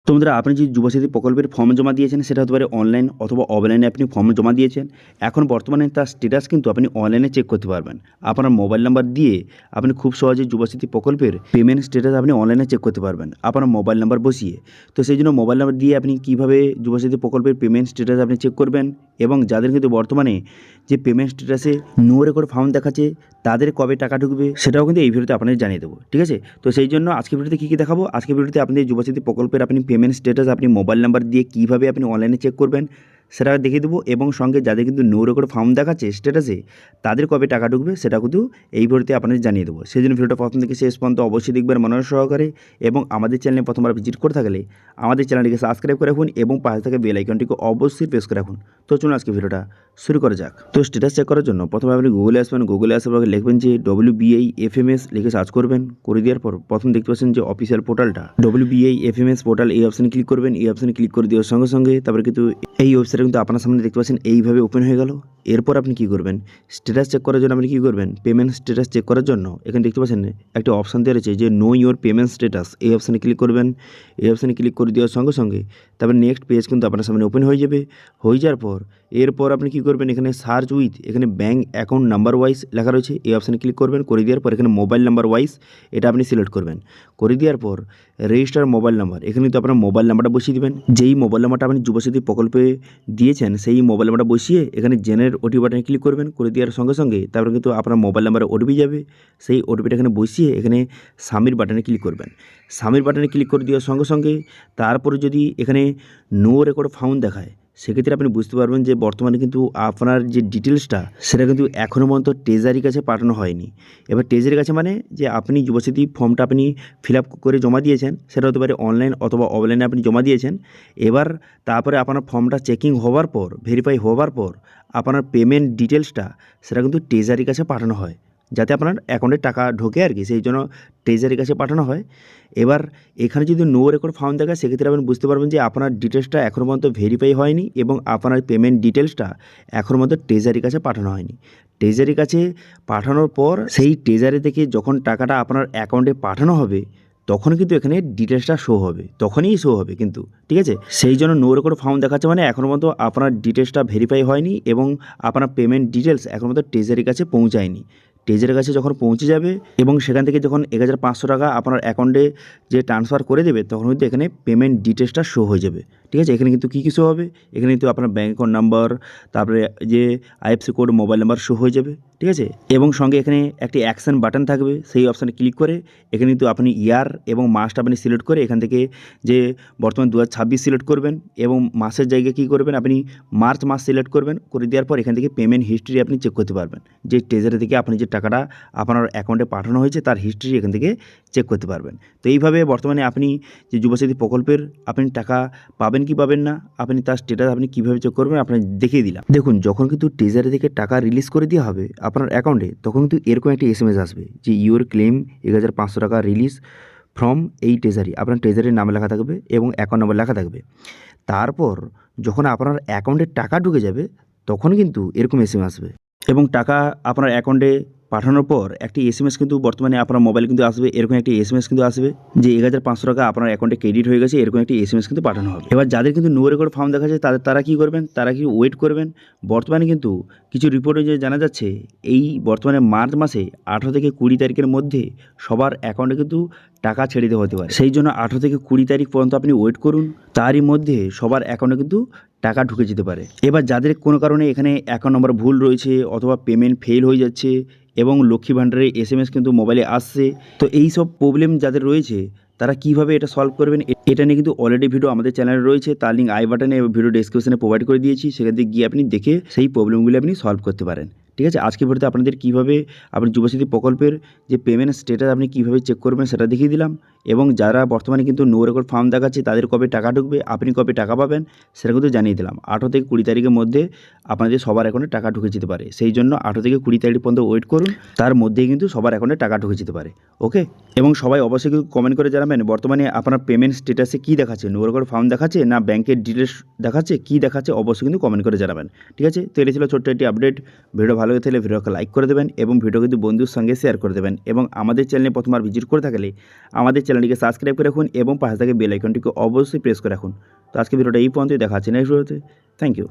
তো বন্ধুরা, আপনি যে যুবসাথী প্রকল্পের ফর্ম জমা দিয়েছেন সেটা হতে পারে অনলাইন অথবা অফলাইনে আপনি ফর্ম জমা দিয়েছেন। এখন বর্তমানে তার স্ট্যাটাস কিন্তু আপনি অনলাইনে চেক করতে পারবেন। আপনার মোবাইল নাম্বার দিয়ে আপনি খুব সহজে যুবসাথী প্রকল্পের পেমেন্ট স্ট্যাটাস আপনি অনলাইনে চেক করতে পারবেন আপনার মোবাইল নাম্বার বসিয়ে। তো সেই জন্য মোবাইল নাম্বার দিয়ে আপনি কীভাবে যুবসাথী প্রকল্পের পেমেন্ট স্ট্যাটাস আপনি চেক করবেন এবং যাদের কিন্তু বর্তমানে যে পেমেন্ট স্ট্যাটাসে নো রেকর্ড ফাউন্ড দেখাচ্ছে তাদের কবে টাকা ঢুকবে সেটাও কিন্তু এই ভিডিওতে আপনাদের জানিয়ে দেবো। ঠিক আছে, তো সেই জন্য আজকে ভিডিওতে কী দেখাবো, আজকে ভিডিওতে আপনাদের যুবসাথী প্রকল্পের আপনি পেমেন্ট স্ট্যাটাস আপনি মোবাইল নাম্বার দিয়ে কীভাবে আপনি অনলাইনে চেক করবেন সেটা দেখিয়ে দেবো এবং সঙ্গে যাদের কিন্তু নো রেকর্ড ফাউন্ড দেখাচ্ছে স্ট্যাটাসে তাদের কবে টাকা ঢুকবে সেটা কিন্তু এই ভিডিওতে আপনাদের জানিয়ে দেবো। সেই জন্য ভিডিওটা প্রথম থেকে শেষ পর্যন্ত অবশ্যই দেখবেন মনোযোগ সহকারে এবং আমাদের চ্যানেলে প্রথমবার ভিজিট করে থাকলে আমাদের চ্যানেলটিকে সাবস্ক্রাইব করে রাখুন এবং পাশে থাকা বেল আইকনটিকে অবশ্যই প্রেস করে রাখুন। তো চলুন আজকে ভিডিওটা শুরু করা যাক। তো স্ট্যাটাস চেক করার জন্য প্রথমে আপনি গুগলে আসবেন, গুগলে আসার পর লিখবেন যে WBIFMS লিখে সার্চ করবেন। করে দেওয়ার পর প্রথম দেখতে পাচ্ছেন যে অফিসিয়াল পোর্টালটা WBIFMS পোর্টাল, এই অপশানে ক্লিক করবেন। এই অপশানে ক্লিক করে দেওয়ার সঙ্গে সঙ্গে তারপরে কিন্তু এই ওয়েবসাইটে কিন্তু আপনার সামনে দেখতে পাচ্ছেন এইভাবে ওপেন হয়ে গেল। এরপর আপনি কী করবেন, স্ট্যাটাস চেক করার জন্য আপনি কী করবেন, পেমেন্ট স্ট্যাটাস চেক করার জন্য এখানে দেখতে পাচ্ছেন একটা অপশান দেওয়া রয়েছে যে নো ইওর পেমেন্ট স্ট্যাটাস, এই অপশানে ক্লিক করবেন। এই অপশানে ক্লিক করে দেওয়ার সঙ্গে সঙ্গে তারপর নেক্সট পেজ কিন্তু আপনার সামনে ওপেন হয়ে যাবে। হয়ে যাওয়ার পর এরপর আপনি কী করবেন, এখানে সার্চ উইথ এখানে ব্যাঙ্ক অ্যাকাউন্ট নাম্বার ওয়াইজ লেখা রয়েছে, এই অপশানে ক্লিক করবেন। করে দেওয়ার পর এখানে মোবাইল নাম্বার ওয়াইজ এটা আপনি সিলেক্ট করবেন। করে দেওয়ার পর রেজিস্টার মোবাইল নাম্বার, এখানে কিন্তু আপনার মোবাইল নাম্বারটা বসিয়ে দেবেন। যেই মোবাইল নাম্বারটা আপনি যুবসাথী প্রকল্পে দিয়েছেন সেই মোবাইল নাম্বারটা বসিয়ে এখানে জেনারেট ওটিপি বাটনে ক্লিক করবেন। করে দেওয়ার সঙ্গে সঙ্গে তারপরে কিন্তু আপনার মোবাইল নাম্বারে ওটিপি যাবে। সেই ওটিপিটা এখানে বসিয়ে এখানে সাবমিট বাটনে ক্লিক করবেন। সাবমিট বাটনে ক্লিক করে দেওয়ার সঙ্গে সঙ্গে তারপরে যদি এখানে নো রেকর্ড ফাউন্ড দেখায় সেক্ষেত্রে আপনি বুঝতে পারবেন যে বর্তমানে কিন্তু আপনার যে ডিটেলসটা সেটা কিন্তু এখনও পর্যন্ত ট্রেজারির কাছে পাঠানো হয়নি। এবার ট্রেজারির কাছে মানে যে আপনি যুবসাথী ফর্মটা আপনি ফিল আপ করে জমা দিয়েছেন, সেটা হতে পারে অনলাইন অথবা অফলাইনে আপনি জমা দিয়েছেন। এবার তারপরে আপনার ফর্মটা চেকিং হওয়ার পর, ভেরিফাই হওয়ার পর আপনার পেমেন্ট ডিটেলসটা সেটা কিন্তু ট্রেজারির কাছে পাঠানো হয় যাতে আপনার অ্যাকাউন্টে টাকা ঢোকে আর কি, সেই জন্য ট্রেজারির কাছে পাঠানো হয়। এবার এখানে যদি নো রেকর্ড ফাউন্ড দেখায় সেক্ষেত্রে আপনি বুঝতে পারবেন যে আপনার ডিটেলসটা এখনও পর্যন্ত ভেরিফাই হয়নি এবং আপনার পেমেন্ট ডিটেলসটা এখনও পর্যন্ত ট্রেজারির কাছে পাঠানো হয়নি। ট্রেজারির কাছে পাঠানোর পর সেই ট্রেজারি থেকে যখন টাকাটা আপনার অ্যাকাউন্টে পাঠানো হবে তখন কিন্তু এখানে ডিটেলসটা শো হবে, তখনই শো হবে কিন্তু। ঠিক আছে, সেই জন্য নো রেকর্ড ফাউন্ড দেখাচ্ছে মানে এখনও পর্যন্ত আপনার ডিটেলসটা ভেরিফাই হয়নি এবং আপনার পেমেন্ট ডিটেলস এখনও পর্যন্ত ট্রেজারির কাছে পৌঁছায়নি। ট্রেজারির কাছে যখন পৌঁছে যাবে এবং সেখান থেকে যখন 1500 টাকা আপনার অ্যাকাউন্টে যে ট্রান্সফার করে দেবে তখন কিন্তু এখানে পেমেন্ট ডিটেলসটা শো হয়ে যাবে। ঠিক আছে, এখানে কিন্তু কী কী শো হবে, এখানে কিন্তু আপনার ব্যাঙ্ক অ্যাকাউন্ট নাম্বার, তারপরে যে IFSC code, mobile number show হয়ে যাবে। ঠিক আছে, এবং সঙ্গে এখানে একটি অ্যাকশন বাটন থাকবে, সেই অপশানে ক্লিক করে এখানে কিন্তু আপনি ইয়ার এবং মাসটা আপনি সিলেক্ট করে এখান থেকে যে বর্তমান 2026 সিলেক্ট করবেন এবং মাসের জায়গায় কী করবেন, আপনি মার্চ মাস সিলেক্ট করবেন। করে দেওয়ার পর এখান থেকে পেমেন্ট হিস্ট্রি আপনি চেক করতে পারবেন, যে ট্রেজারি থেকে আপনি যে টাকাটা আপনার অ্যাকাউন্টে পাঠানো হয়েছে তার হিস্ট্রি এখান থেকে চেক করতে পারবেন। তো এইভাবে বর্তমানে আপনি যে যুবসাথী প্রকল্পের আপনি টাকা পাবেন কি পাবেন না, আপনি তার স্ট্যাটাস আপনি কীভাবে চেক করবেন আপনি দেখিয়ে দিলাম। দেখুন, যখন কিন্তু ট্রেজারি থেকে টাকা রিলিজ করে দেওয়া হবে আপনার অ্যাকাউন্টে তখন কিন্তু এরকম একটি SMS আসবে যে ইউর ক্লেম 1500 টাকা রিলিজ ফ্রম এই ট্রেজারি, আপনার ট্রেজারির নাম লেখা থাকবে এবং অ্যাকাউন্ট নাম্বার লেখা থাকবে। তারপর যখন আপনার অ্যাকাউন্টে টাকা ঢুকে যাবে তখন কিন্তু এরকম SMS আসবে এবং টাকা আপনার অ্যাকাউন্টে পাঠানোর পর একটি SMS কিন্তু বর্তমানে আপনার মোবাইল কিন্তু আসবে, এরকম একটি SMS কিন্তু আসবে যে 1500 টাকা আপনার অ্যাকাউন্টে ক্রেডিট হয়ে গেছে, এরকম একটি SMS কিন্তু পাঠানো হবে। এবার যাদের কিন্তু নো রেকর্ড ফাউন্ড দেখা যায় তারা কী করবেন, তারা কি ওয়েট করবেন। বর্তমানে কিন্তু কিছু রিপোর্টে যে জানা যাচ্ছে এই বর্তমানে মার্চ মাসে 18 থেকে 20 তারিখের মধ্যে সবার অ্যাকাউন্টে কিন্তু টাকা ছেড়ে দেওয়া হতে পারে। সেই জন্য 18 থেকে 20 তারিখ পর্যন্ত আপনি ওয়েট করুন, তারই মধ্যে সবার অ্যাকাউন্টে কিন্তু টাকা ঢুকে যেতে পারে। এবার যাদের কোনো কারণে এখানে অ্যাকাউন্ট নাম্বার ভুল রয়েছে অথবা পেমেন্ট ফেল হয়ে যাচ্ছে এবং লক্ষ্মী ভাণ্ডারের SMS কিন্তু মোবাইলে আসছে, তো এই সব প্রবলেম যাদের রয়েছে তারা কীভাবে এটা সলভ করবেন এটা নিয়ে কিন্তু অলরেডি ভিডিও আমাদের চ্যানেলে রয়েছে, তার লিঙ্ক আই বাটনে এবং ভিডিও ডেসক্রিপশনে প্রোভাইড করে দিয়েছি, সেখান থেকে গিয়ে আপনি দেখে সেই প্রবলেমগুলি আপনি সলভ করতে পারেন। ঠিক আছে, আজকে ভিডিওতে আপনাদের কীভাবে আপনি যুবসাথী প্রকল্পের যে পেমেন্ট স্ট্যাটাস আপনি কীভাবে চেক করবেন সেটা দেখিয়ে দিলাম এবং যারা বর্তমানে কিন্তু নো রেকর্ড ফার্ম দেখাচ্ছে তাদের কবে টাকা ঢুকবে, আপনি কবে টাকা পাবেন সেটা কিন্তু জানিয়ে দিলাম। 18 থেকে 20 তারিখের মধ্যে আপনাদের সবার অ্যাকাউন্টে টাকা ঢুকে যেতে পারে, সেই জন্য 18 থেকে 20 তারিখ পর্যন্ত ওয়েট করুন, তার মধ্যেই কিন্তু সবার অ্যাকাউন্টে টাকা ঢুকে যেতে পারে। ওকে, এবং সবাই অবশ্যই কিন্তু কমেন্ট করে জানাবেন বর্তমানে আপনার পেমেন্ট স্ট্যাটাসে কী দেখাচ্ছে, নো রেকর্ড ফার্ম দেখাচ্ছে না ব্যাংকের ডিটেলস দেখাচ্ছে, কী দেখাচ্ছে অবশ্যই কিন্তু কমেন্ট করে জানাবেন। ঠিক আছে, তো এটা ছিল ছোট্ট একটি আপডেট। ভিডিও ভালো হয়ে থাকলে ভিডিওকে লাইক করে দেবেন এবং ভিডিও কিন্তু বন্ধুর সঙ্গে শেয়ার করে দেবেন এবং আমাদের চ্যানেলে প্রথমবার ভিজিট করে থাকলে আমাদের চ্যানেল চ্যানেলটিকে সাবস্ক্রাইব করে রাখুন এবং পাশে থাকা বেল আইকনটিকে অবশ্যই প্রেস করে রাখুন। তো আজকে ভিডিওটা এই পর্যন্তই, দেখা হচ্ছে নেক্সট ভিডিওতে। Thank you.